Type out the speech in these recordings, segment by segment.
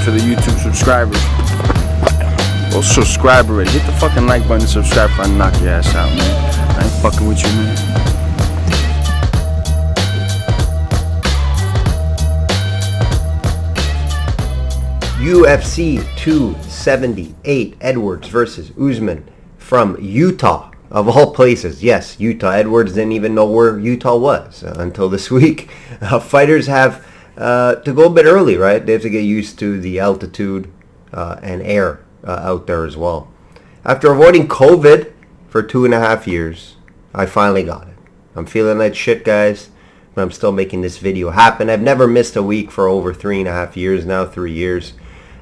for the YouTube subscribers. Go subscribe already. Hit the fucking like button and subscribe before I knock your ass out, man. I ain't fucking with you, man. UFC 278, Edwards versus Usman from Utah, of all places. Yes, Utah. Edwards didn't even know where Utah was until this week. Fighters have to go a bit early, right? They have to get used to the altitude and air out there as well. After avoiding COVID for 2.5 years, I finally got it. I'm feeling like shit, guys, but I'm still making this video happen. I've never missed a week for over 3.5 years now, 3 years.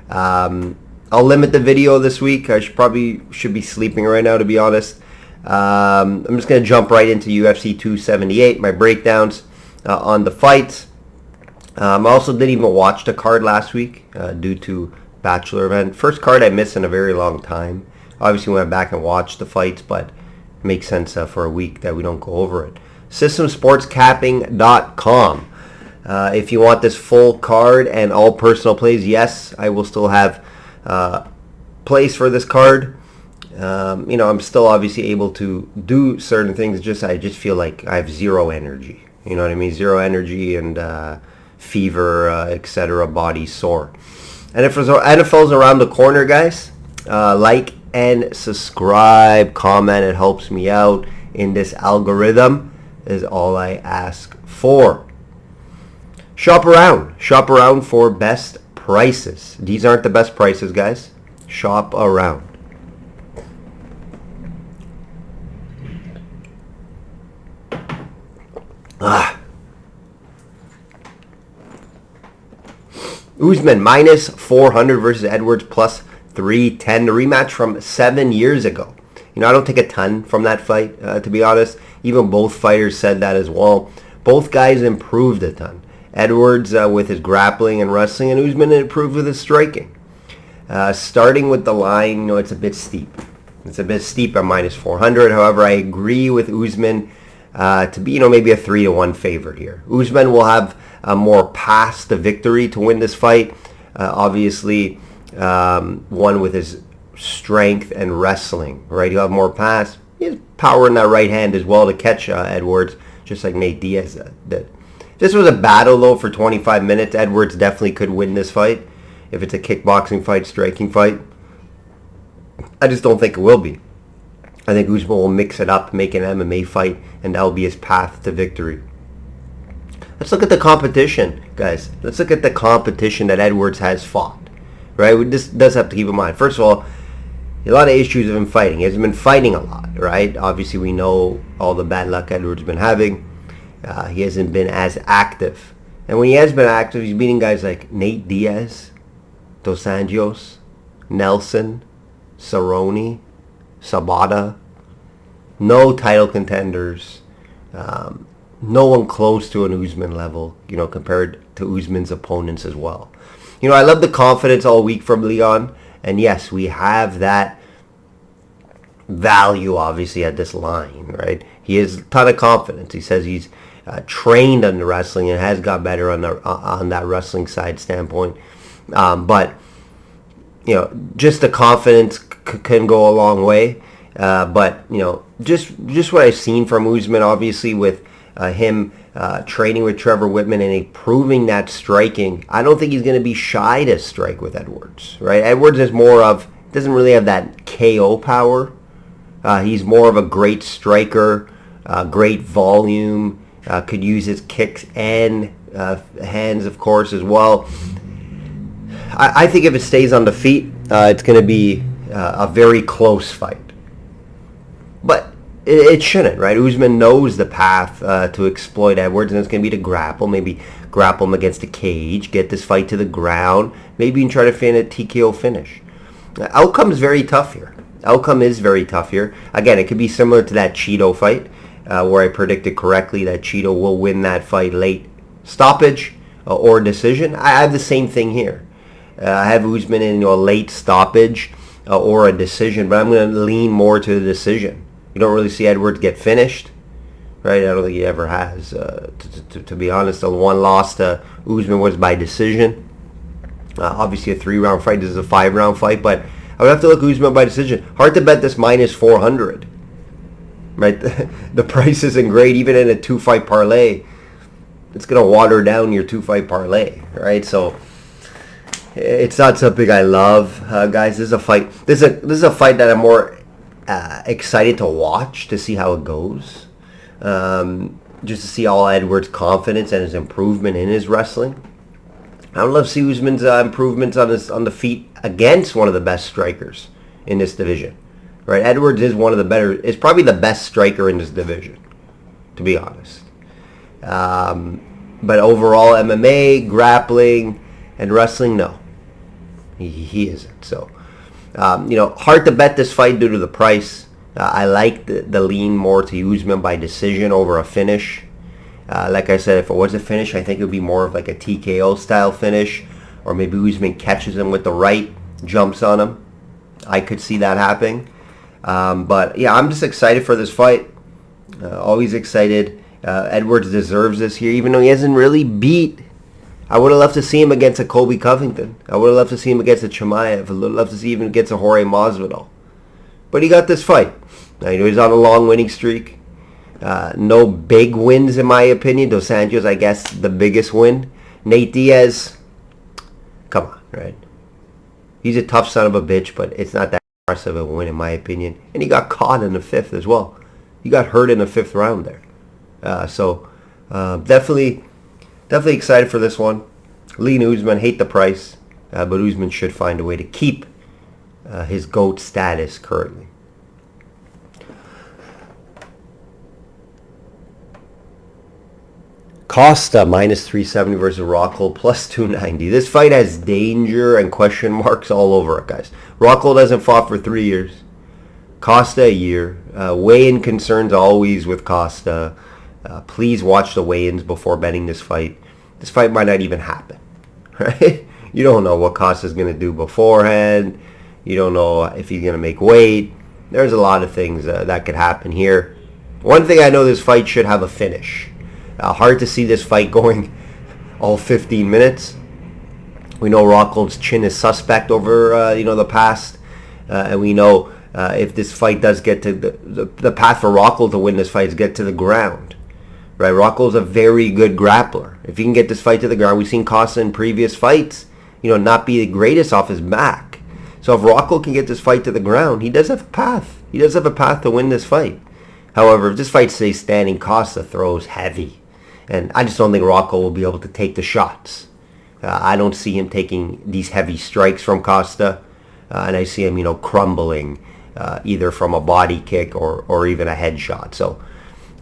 I'll limit the video this week. I probably should be sleeping right now, to be honest. I'm just going to jump right into UFC 278, my breakdowns on the fights. I also didn't even watch the card last week due to Bachelor event. First card I missed in a very long time. Obviously went back and watched the fights, but it makes sense for a week that we don't go over it. Systemsportscapping.com. If you want this full card and all personal plays, yes, I will still have plays for this card. I'm still obviously able to do certain things. I just feel like I have zero energy. You know what I mean? Zero energy and fever, etc. Body sore. And if NFL's around the corner, guys, like and subscribe, comment. It helps me out in this algorithm. Is all I ask for. Shop around for best prices. These aren't the best prices, guys. Shop around. Usman minus 400 versus Edwards plus 310. The rematch from 7 years ago. I don't take a ton from that fight, to be honest. Even both fighters said that as well. Both guys improved a ton. Edwards with his grappling and wrestling, and Usman improved with his striking. Starting with the line, it's a bit steep. It's a bit steep at minus 400. However, I agree with Usman to be, maybe a 3-1 favorite here. Usman will have more paths to victory to win this fight. Obviously, one with his strength and wrestling, right? He'll have more paths. He has power in that right hand as well to catch Edwards, just like Nate Diaz did. This was a battle, though, for 25 minutes. Edwards definitely could win this fight. If it's a kickboxing fight, striking fight, I just don't think it will be. I think Usman will mix it up, make an MMA fight, and that'll be his path to victory. Let's look at the competition, guys. Let's look at the competition that Edwards has fought, right? We just does have to keep in mind. First of all, a lot of issues of him fighting. He hasn't been fighting a lot, right? Obviously, we know all the bad luck Edwards has been having. He hasn't been as active. And when he has been active, he's beating guys like Nate Diaz, Dos Anjos, Nelson, Cerrone, Sabata. No title contenders. No one close to an Usman level, compared to Usman's opponents as well. I love the confidence all week from Leon. And yes, we have that value, obviously, at this line, right? He has a ton of confidence. He says he's trained on the wrestling and has got better on that wrestling side standpoint. But just the confidence can go a long way. But just what I've seen from Usman, obviously, with him training with Trevor Whitman and improving that striking, I don't think he's going to be shy to strike with Edwards, right? Edwards is doesn't really have that KO power. He's more of a great striker, great volume, could use his kicks and hands, of course, as well. I think if it stays on the feet, it's going to be a very close fight. But it shouldn't, right? Usman knows the path to exploit Edwards, and it's going to be to grapple. Maybe grapple him against the cage, get this fight to the ground, maybe even try to find a TKO finish. The outcome is very tough here. Again, it could be similar to that Cheeto fight, where I predicted correctly that Cheeto will win that fight late stoppage or decision. I have the same thing here. I have Usman in a late stoppage or a decision, but I'm going to lean more to the decision. You don't really see Edwards get finished, right? I don't think he ever has. To be honest, the one loss to Usman was by decision. Obviously a 3-round fight. This is a 5-round fight, but I would have to look Usman by decision. Hard to bet this minus 400. Right? The price isn't great. Even in a 2-fight parlay, it's going to water down your 2-fight parlay. Right? So it's not something I love, guys. This is a fight. This is a fight that I'm more excited to watch, to see how it goes. Just to see all Edwards' confidence and his improvement in his wrestling. I would love to see Usman's improvements on the feet against one of the best strikers in this division. Right? Edwards is is probably the best striker in this division, to be honest. But overall, MMA, grappling, and wrestling, no. He isn't. So, hard to bet this fight due to the price. I like the lean more to Usman by decision over a finish. Like I said, if it was a finish, I think it would be more of like a TKO style finish, or maybe Usman catches him with the right, jumps on him. I could see that happening. But yeah, I'm just excited for this fight. Always excited. Edwards deserves this here, even though he hasn't really beat. I would have loved to see him against a Colby Covington. I would have loved to see him against a Chimaev. I would have loved to see him against a Jorge Masvidal. But he got this fight. He's on a long winning streak. No big wins, in my opinion. Dos Anjos, I guess, the biggest win. Nate Diaz, come on, right? He's a tough son of a bitch, but it's not that impressive of a win, in my opinion. And he got caught in the 5th as well. He got hurt in the 5th round there. So definitely excited for this one. Lean Usman, hate the price, but Usman should find a way to keep his GOAT status currently. Costa minus 370 versus Rockhold plus 290. This fight has danger and question marks all over it, guys. Rockhold hasn't fought for 3 years. Costa a year. Weigh-in concerns always with Costa. Please watch the weigh-ins before betting this fight. This fight might not even happen, right? You don't know what Costa's going to do beforehand. You don't know if he's going to make weight. There's a lot of things that could happen here. One thing I know, this fight should have a finish. Hard to see this fight going all 15 minutes. We know Rockhold's chin is suspect over the past, and we know if this fight does get to the path for Rockhold to win this fight is get to the ground. Right, Rockhold's a very good grappler. If he can get this fight to the ground, we've seen Costa in previous fights, not be the greatest off his back. So if Rockhold can get this fight to the ground, he does have a path. He does have a path to win this fight. However, if this fight stays standing, Costa throws heavy. And I just don't think Rockhold will be able to take the shots. I don't see him taking these heavy strikes from Costa. And I see him, crumbling either from a body kick or even a headshot. So,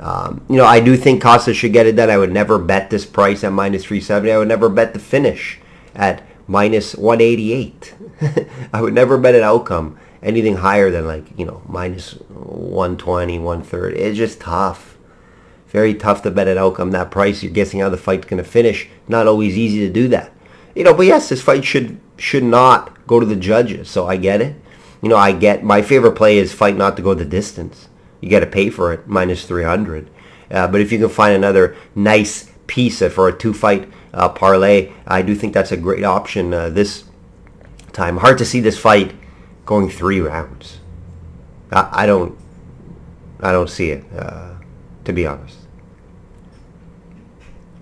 I do think Costa should get it done. I would never bet this price at minus 370. I would never bet the finish at minus 188. I would never bet an outcome anything higher than minus 120, 130. It's just tough. Very tough to bet an outcome that price. You're guessing how the fight's going to finish. Not always easy to do that. But yes, this fight should not go to the judges. So I get it. I get my favorite play is fight not to go the distance. You got to pay for it, minus 300. But if you can find another nice piece for a 2-fight parlay, I do think that's a great option this time. Hard to see this fight going 3 rounds. I don't see it, to be honest.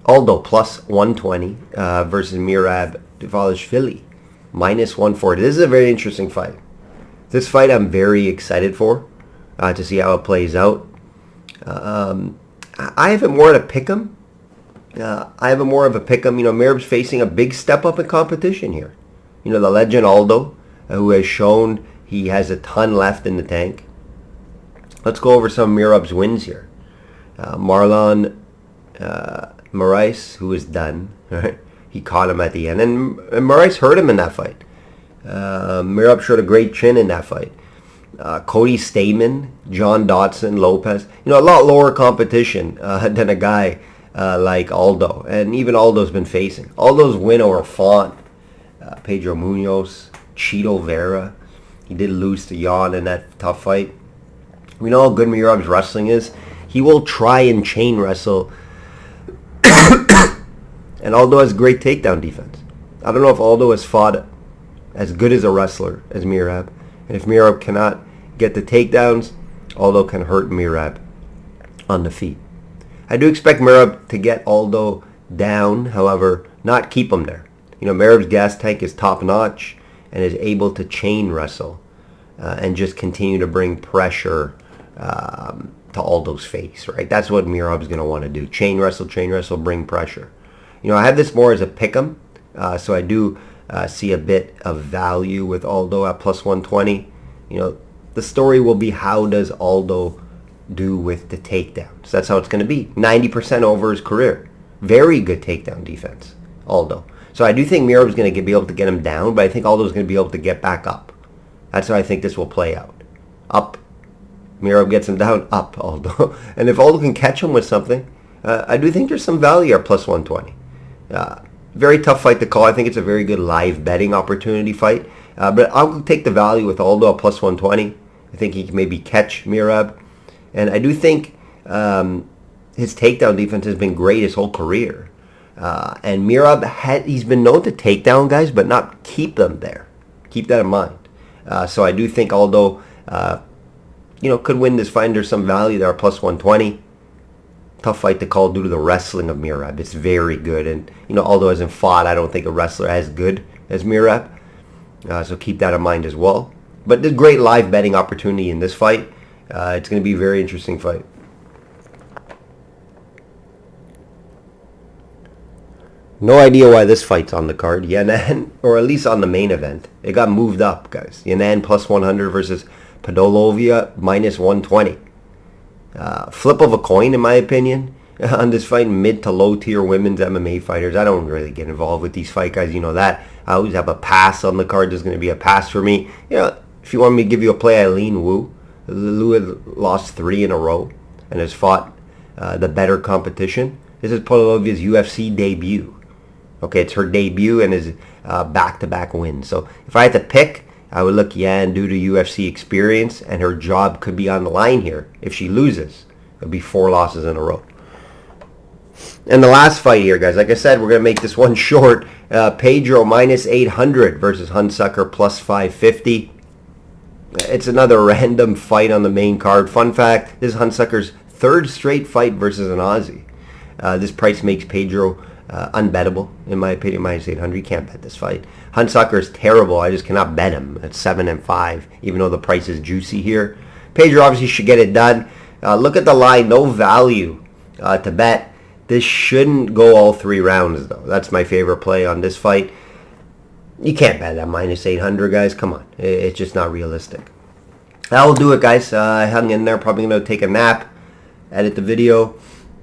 Aldo plus 120 versus Merab Dvalishvili minus 140. This is a very interesting fight. This fight I'm very excited for to see how it plays out. I have it more at a pick'em. Merab's facing a big step up in competition here. The legend Aldo, who has shown he has a ton left in the tank. Let's go over some of Merab's wins here. Marlon Moraes, who is done. Right? He caught him at the end, and Moraes hurt him in that fight. Merab showed a great chin in that fight. Cody Stamen, John Dodson, Lopez. A lot lower competition than a guy like Aldo. And even Aldo's been facing. Aldo's win over Font, Pedro Munoz, Chito Vera. He did lose to Jan in that tough fight. We know how good Merab's wrestling is. He will try and chain wrestle. And Aldo has great takedown defense. I don't know if Aldo has fought as good as a wrestler as Merab. And if Merab cannot get the takedowns, Aldo can hurt Merab on the feet. I do expect Merab to get Aldo down, however, not keep him there. Merab's gas tank is top notch and is able to chain wrestle and just continue to bring pressure to Aldo's face, right? That's what Merab's going to want to do. Chain wrestle, bring pressure. I have this more as a pick'em, so I do see a bit of value with Aldo at plus 120. The story will be, how does Aldo do with the takedowns? That's how it's going to be. 90% over his career. Very good takedown defense, Aldo. So I do think Merab's going to be able to get him down, but I think Aldo's going to be able to get back up. That's how I think this will play out. Up. Merab gets him down, up, Aldo. And if Aldo can catch him with something, I do think there's some value at plus 120. Very tough fight to call. I think it's a very good live betting opportunity fight. But I'll take the value with Aldo at plus 120. I think he can maybe catch Merab. And I do think his takedown defense has been great his whole career. And Merab, he's been known to take down guys, but not keep them there. Keep that in mind. So I do think Aldo, could win this fight. There's some value there, plus 120. Tough fight to call due to the wrestling of Merab. It's very good. And, Aldo hasn't fought, I don't think, a wrestler as good as Merab. So keep that in mind as well. But there's great live betting opportunity in this fight. It's going to be a very interesting fight. No idea why this fight's on the card. Yanan, or at least on the main event. It got moved up, guys. Yanan plus 100 versus Pudilova minus 120. Flip of a coin, in my opinion, on this fight. Mid to low tier women's MMA fighters. I don't really get involved with these fight guys. You know that. I always have a pass on the card. There's going to be a pass for me. If you want me to give you a play, Eileen Wu. Lou had lost 3 in a row and has fought the better competition. This is Pudilova's UFC debut. Okay, it's her debut and is back-to-back wins. So if I had to pick, I would look Yan due to UFC experience, and her job could be on the line here. If she loses, it'll be 4 losses in a row. And the last fight here, guys, like I said, we're going to make this one short. Pedro minus 800 versus Hunsucker plus 550. It's another random fight on the main card. Fun fact, this is Hunsucker's 3rd straight fight versus an Aussie. This price makes Pedro unbettable, in my opinion, minus 800. You can't bet this fight. Hunsucker is terrible. I just cannot bet him at 7-5, even though the price is juicy here. Pedro obviously should get it done. Look at the line. No value to bet. This shouldn't go all 3 rounds, though. That's my favorite play on this fight. You can't bet at minus 800, guys. Come on. It's just not realistic. That will do it, guys. I hung in there. Probably going to take a nap, edit the video.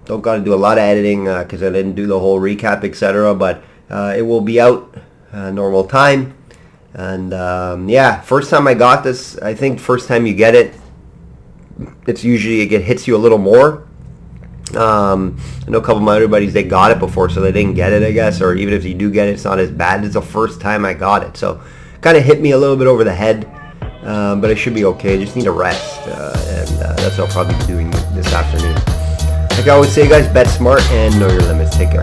Don't got to do a lot of editing because I didn't do the whole recap, etc. But it will be out normal time. And yeah, first time I got this, I think first time you get it, it's usually it hits you a little more. I know a couple of my other buddies, they got it before, so they didn't get it, I guess. Or even if you do get it, it's not as bad. It's the first time I got it. So kind of hit me a little bit over the head. But I should be okay. I just need a rest. And that's what I'll probably be doing this afternoon. Like I always say, guys, bet smart and know your limits. Take care.